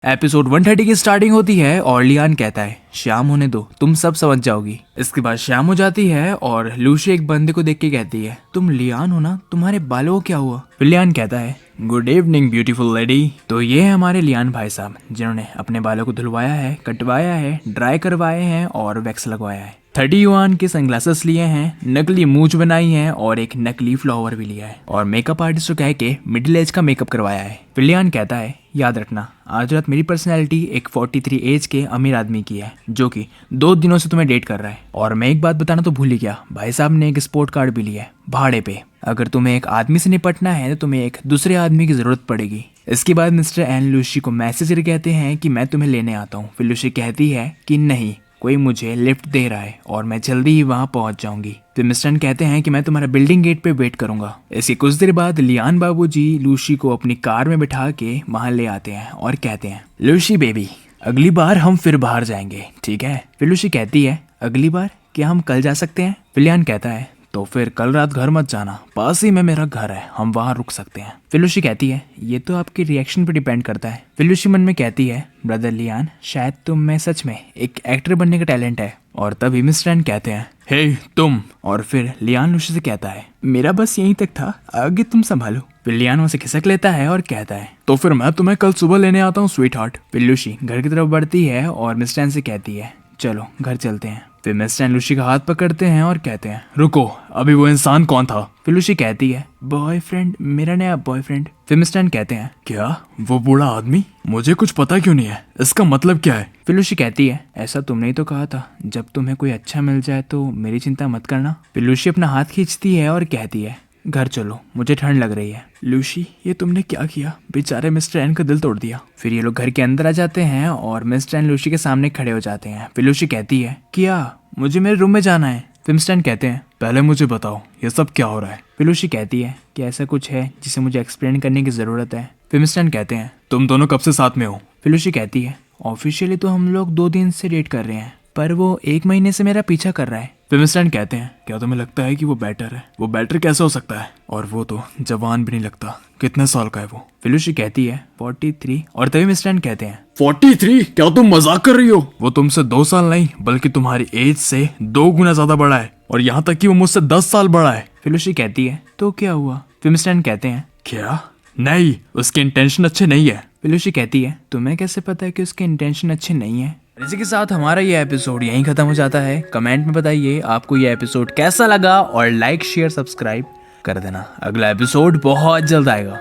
Episode 130 की starting होती है और लियान कहता है शाम होने दो, तुम सब समझ जाओगी। इसके बाद शाम हो जाती है और लूसी एक बंदे को देख के कहती है तुम लियान हो ना, तुम्हारे बालों को क्या हुआ? फिर लियान कहता है गुड इवनिंग ब्यूटीफुल लेडी। तो ये है हमारे लियान भाई साहब जिन्होंने अपने बालों को धुलवाया है, कटवाया है, ड्राई करवाए हैं और वैक्स लगवाया है। 30 युआन के सनग्लासेस लिए हैं, नकली मूंछ बनाई है और एक नकली फ्लावर भी लिया है और मेकअप आर्टिस्ट को कह के मिडिल एज का मेकअप करवाया है। फिर लियान कहता है याद रखना आज रात मेरी पर्सनैलिटी एक 43 एज के अमीर आदमी की है जो कि 2 दिनों से तुम्हें डेट कर रहा है। और मैं एक बात बताना तो भूल ही गया, भाई साहब ने एक स्पोर्ट कार्ड भी लिया है भाड़े पे। अगर तुम्हें एक आदमी से निपटना है तो तुम्हें एक दूसरे आदमी की जरूरत पड़ेगी। इसके बाद मिस्टर एन लूसी को मैसेज कहते हैं कि मैं तुम्हें लेने आता हूँ। फिर लूसी कहती है कि नहीं, कोई मुझे लिफ्ट दे रहा है और मैं जल्दी ही वहां पहुंच जाऊंगी। फिर मिस्टर एन कहते हैं कि मैं तुम्हारा बिल्डिंग गेट पे वेट करूंगा। इसके कुछ देर बाद लियान बाबूजी लूसी को अपनी कार में बिठा के वहां ले आते हैं और कहते हैं लूसी बेबी अगली बार हम फिर बाहर जाएंगे, ठीक है? फिर लूसी कहती है अगली बार क्या हम कल जा सकते हैं? फिर लियान कहता है तो फिर कल रात घर मत जाना, पास ही में मेरा घर है, हम वहां रुक सकते हैं। फिर लूसी कहती है ये तो आपके रिएक्शन पे डिपेंड करता है। फिर लूसी मन में कहती है ब्रदर लियान शायद तुम में सच में एक एक्टर बनने का टैलेंट है। और तभी मिस्टर एन कहते हैं हे तुम। और फिर लियान लूसी से कहता है मेरा बस यहीं तक था, आगे तुम संभालो। फिर लियान उसे खिसक लेता है और कहता है तो फिर मैं तुम्हें कल सुबह लेने आता हूँ स्वीट हार्ट। फिर लूसी घर की तरफ बढ़ती है और मिस्टर एन से कहती है चलो घर चलते हैं। फिर मिस्टर एन लूसी का हाथ पकड़ते हैं और कहते हैं रुको, अभी वो इंसान कौन था? फिर लूसी कहती है बॉयफ्रेंड, मेरा नया बॉयफ्रेंड। फिर मिस्टर एन कहते हैं क्या वो बूढ़ा आदमी? मुझे कुछ पता क्यों नहीं है, इसका मतलब क्या है? फिर लूसी कहती है ऐसा तुमने ही तो कहा था जब तुम्हें कोई अच्छा मिल जाए तो मेरी चिंता मत करना। फिर लूसी अपना हाथ खींचती है और कहती है घर चलो, मुझे ठंड लग रही है। लूसी ये तुमने क्या किया, बेचारे मिस्टर एन का दिल तोड़ दिया। फिर ये लोग घर के अंदर आ जाते हैं और मिस्टर एन लूसी के सामने खड़े हो जाते हैं। फिर लूसी कहती है क्या मुझे मेरे रूम में जाना है? फिर मिस्टर एन कहते हैं पहले मुझे बताओ ये सब क्या हो रहा है? फिर लूसी कहती है कि ऐसा कुछ है जिसे मुझे एक्सप्लेन करने की जरूरत है। फिर मिस्टर एन कहते हैं तुम दोनों कब से साथ में हो? फिर लूसी कहती है ऑफिशियली तो हम लोग 2 दिन से डेट कर रहे हैं पर वो 1 महीने से मेरा पीछा कर रहा है। फिर मिस्टर एन कहते हैं क्या तुम्हें लगता है कि वो बेटर है? वो बेटर कैसे हो सकता है, और वो तो जवान भी नहीं लगता, कितने साल का है वो? फिर लूसी कहती है 43। और तभी मिस्टर एन कहते हैं 43? क्या तुम मजाक कर रही हो? वो तुमसे 2 साल नहीं बल्कि तुम्हारी एज से 2 गुना ज्यादा बड़ा है और यहाँ तक कि वो मुझसे 10 साल बड़ा है। फिर लूसी कहती है तो क्या हुआ? फिर मिस्टर एन कहते हैं क्या नहीं, उसके इंटेंशन अच्छे नहीं है। फिर लूसी कहती है तुम्हें कैसे पता है कि उसके इंटेंशन अच्छे नहीं है? इसी के साथ हमारा ये एपिसोड यहीं खत्म हो जाता है। कमेंट में बताइए आपको ये एपिसोड कैसा लगा और लाइक शेयर सब्सक्राइब कर देना। अगला एपिसोड बहुत जल्द आएगा।